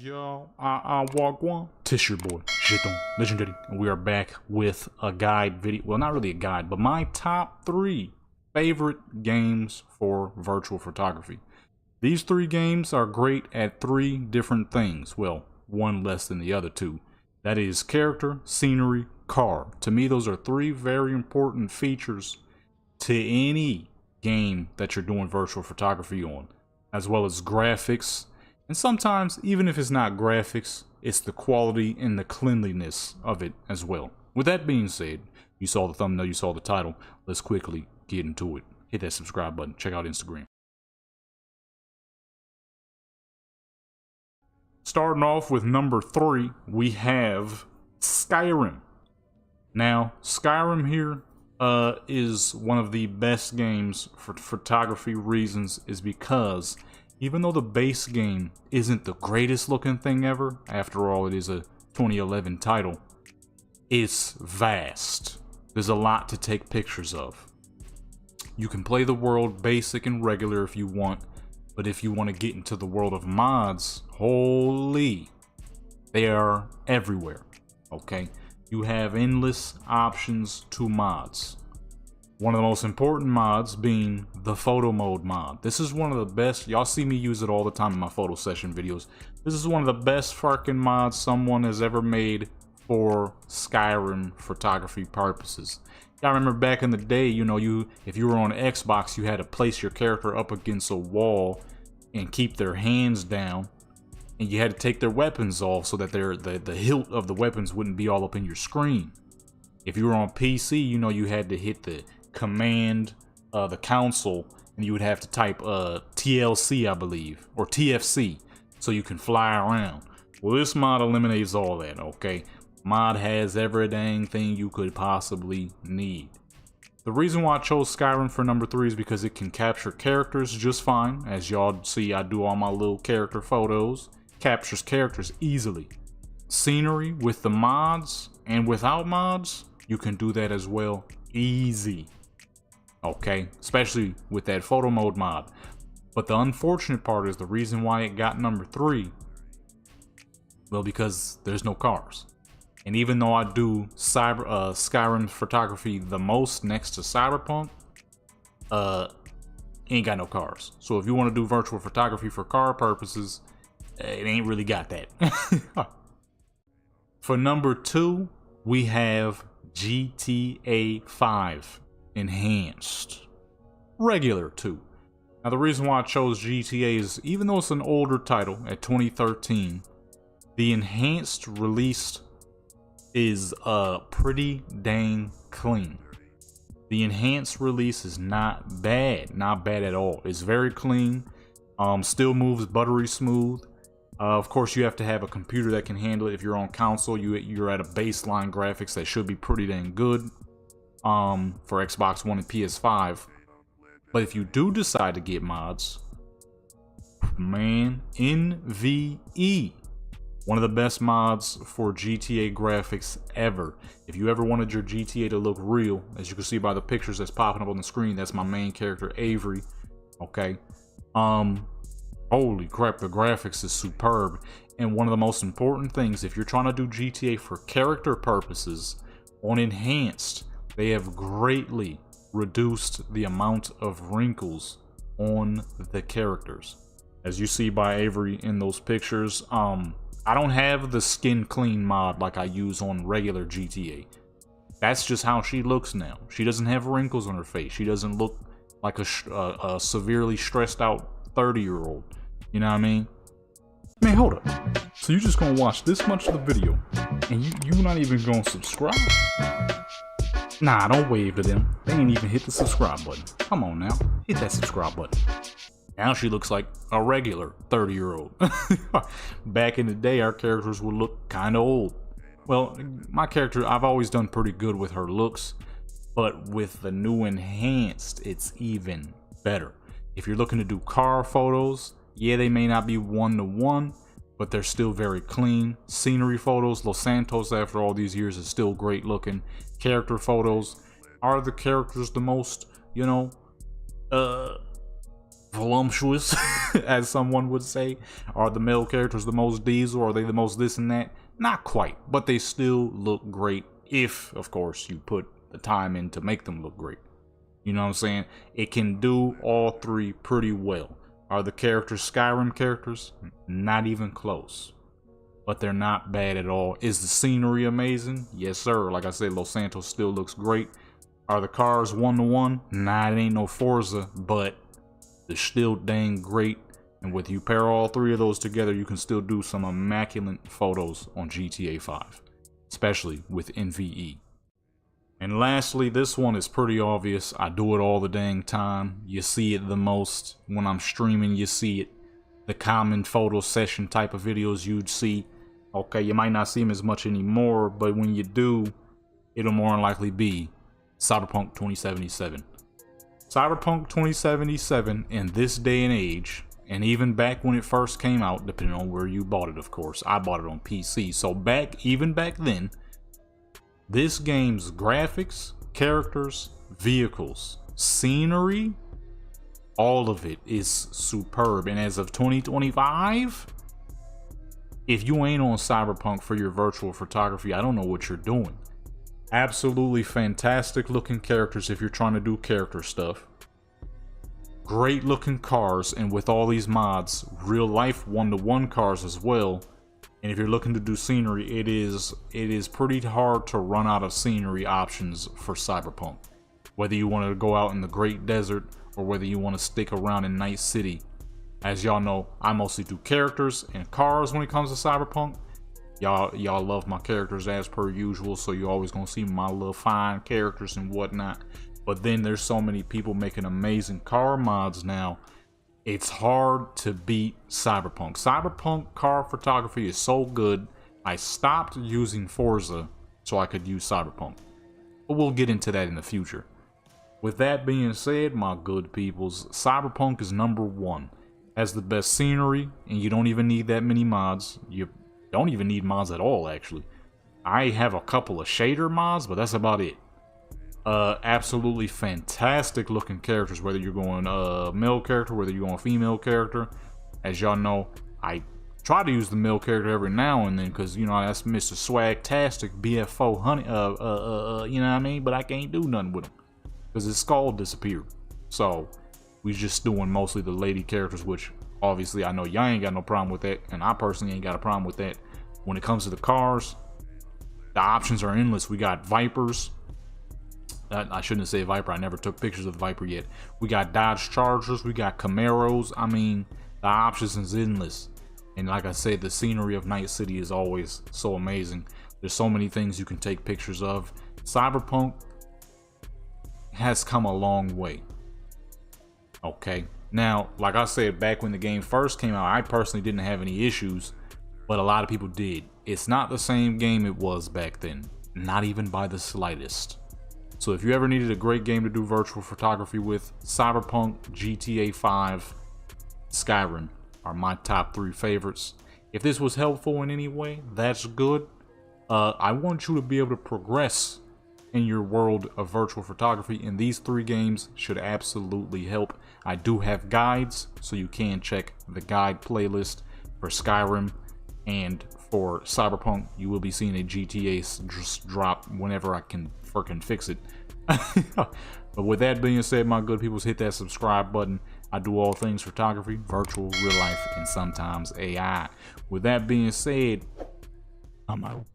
Yo, I walk one. Tish your boy, Jadum, legendary, and we are back with a guide video. Well, not really a guide, but my top 3 favorite games for virtual photography. These 3 games are great at 3 different things. Well, one less than the other 2. That is character, scenery, car. To me, those are 3 very important features to any game that you're doing virtual photography on, as well as graphics. And sometimes, even if it's not graphics, it's the quality and the cleanliness of it as well. With that being said, you saw the thumbnail, you saw the title. Let's quickly get into it. Hit that subscribe button. Check out Instagram. Starting off with number 3, we have Skyrim. Now, Skyrim here is one of the best games for photography reasons, is because even though the base game isn't the greatest looking thing ever, after all it is a 2011 title, it's vast. There's a lot to take pictures of. You can play the world basic and regular if you want, but if you want to get into the world of mods, holy, they are everywhere, okay? You have endless options to mods. One of the most important mods being the photo mode mod. This is one of the best. Y'all see me use it all the time in my photo session videos. This is one of the best fucking mods someone has ever made for Skyrim photography purposes. Y'all remember back in the day, you know, if you were on Xbox, you had to place your character up against a wall and keep their hands down, and you had to take their weapons off so that the hilt of the weapons wouldn't be all up in your screen. If you were on PC, you know, you had to hit the command, the console, and you would have to type TLC, I believe, or TFC, so you can fly around. Well, this mod eliminates all that, okay? Mod has every dang thing you could possibly need. The reason why I chose Skyrim for number 3 is because it can capture characters just fine. As y'all see, I do all my little character photos. Captures characters easily. Scenery with the mods and without mods, you can do that as well. Easy. Okay, especially with that photo mode mod. But the unfortunate part is the reason why it got number 3, well, because there's no cars. And even though I do Skyrim photography the most next to Cyberpunk, ain't got no cars. So if you want to do virtual photography for car purposes, it ain't really got that. For number 2, we have GTA 5 Enhanced. Regular 2. Now the reason why I chose GTA is, even though it's an older title at 2013, the Enhanced release is pretty dang clean. The Enhanced release is not bad at all. It's very clean, still moves buttery smooth. Of course, you have to have a computer that can handle it. If you're on console, you're at a baseline graphics that should be pretty dang good for Xbox One and PS5. But if you do decide to get mods, man, NVE, one of the best mods for GTA graphics ever. If you ever wanted your GTA to look real, as you can see by the pictures that's popping up on the screen, that's my main character, Avery. Okay. Holy crap, the graphics is superb. And one of the most important things, if you're trying to do GTA for character purposes, on Enhanced, they have greatly reduced the amount of wrinkles on the characters. As you see by Avery in those pictures, I don't have the skin clean mod like I use on regular GTA. That's just how she looks now. She doesn't have wrinkles on her face. She doesn't look like a severely stressed out 30-year-old. You know what I mean? Man, hold up. So you just gonna watch this much of the video and you not even gonna subscribe? Nah, don't wave to them. They ain't even hit the subscribe button. Come on now, hit that subscribe button. Now she looks like a regular 30-year-old. Back in the day, our characters would look kind of old. Well, my character, I've always done pretty good with her looks, but with the new Enhanced, it's even better. If you're looking to do car photos, yeah, they may not be 1-to-1, but they're still very clean. Scenery photos, Los Santos after all these years is still great looking. Character photos, are the characters the most, you know, voluptuous, as someone would say. Are the male characters the most diesel? Are they the most this and that? Not quite, but they still look great if, of course, you put the time in to make them look great. You know what I'm saying? It can do all three pretty well. Are the characters Skyrim characters? Not even close. But they're not bad at all. Is the scenery amazing? Yes, sir. Like I said, Los Santos still looks great. Are the cars 1-to-1? Nah, it ain't no Forza, but they're still dang great. And with you pair all three of those together, you can still do some immaculate photos on GTA 5, especially with NVE. And lastly, this one is pretty obvious. I do it all the dang time. You see it the most when I'm streaming. You see it. The common photo session type of videos you'd see. Okay, you might not see them as much anymore, but when you do, it'll more than likely be Cyberpunk 2077. Cyberpunk 2077 in this day and age, and even back when it first came out, depending on where you bought it, of course. I bought it on PC, so even back then, this game's graphics, characters, vehicles, scenery, all of it is superb. And as of 2025, if you ain't on Cyberpunk for your virtual photography, I don't know what you're doing. Absolutely fantastic looking characters if you're trying to do character stuff. Great looking cars, and with all these mods, real life 1-to-1 cars as well. And if you're looking to do scenery, it is pretty hard to run out of scenery options for Cyberpunk. Whether you want to go out in the Great Desert or whether you want to stick around in Night City. As y'all know, I mostly do characters and cars when it comes to Cyberpunk. Y'all love my characters as per usual, so you're always gonna see my little fine characters and whatnot. But then there's so many people making amazing car mods now. It's hard to beat Cyberpunk. Cyberpunk car photography is so good, I stopped using Forza so I could use Cyberpunk. But we'll get into that in the future. With that being said, my good peoples, Cyberpunk is #1. Has the best scenery, and you don't even need that many mods. You don't even need mods at all, actually. I have a couple of shader mods, but that's about it. Absolutely fantastic looking characters, whether you're going male character, whether you're going female character. As y'all know, I try to use the male character every now and then, because you know that's Mr. Swagtastic BF4 honey, you know what I mean? But I can't do nothing with him because his skull disappeared. So we just doing mostly the lady characters, which obviously I know y'all ain't got no problem with that, and I personally ain't got a problem with that. When it comes to the cars, the options are endless. We got Vipers. I shouldn't say Viper. I never took pictures of the Viper yet. We got Dodge Chargers. We got Camaros. I mean, the options is endless. And like I said, the scenery of Night City is always so amazing. There's so many things you can take pictures of. Cyberpunk has come a long way. Okay. Now, like I said, back when the game first came out, I personally didn't have any issues, but a lot of people did. It's not the same game it was back then. Not even by the slightest. So if you ever needed a great game to do virtual photography with, Cyberpunk, GTA 5, Skyrim are my top 3 favorites. If this was helpful in any way, that's good. I want you to be able to progress in your world of virtual photography, and these 3 games should absolutely help. I do have guides, so you can check the guide playlist for Skyrim, and for Cyberpunk, you will be seeing a GTA just drop whenever I can freaking fix it. But with that being said, my good peoples, hit that subscribe button. I do all things photography, virtual, real life, and sometimes AI. With that being said, I'm out.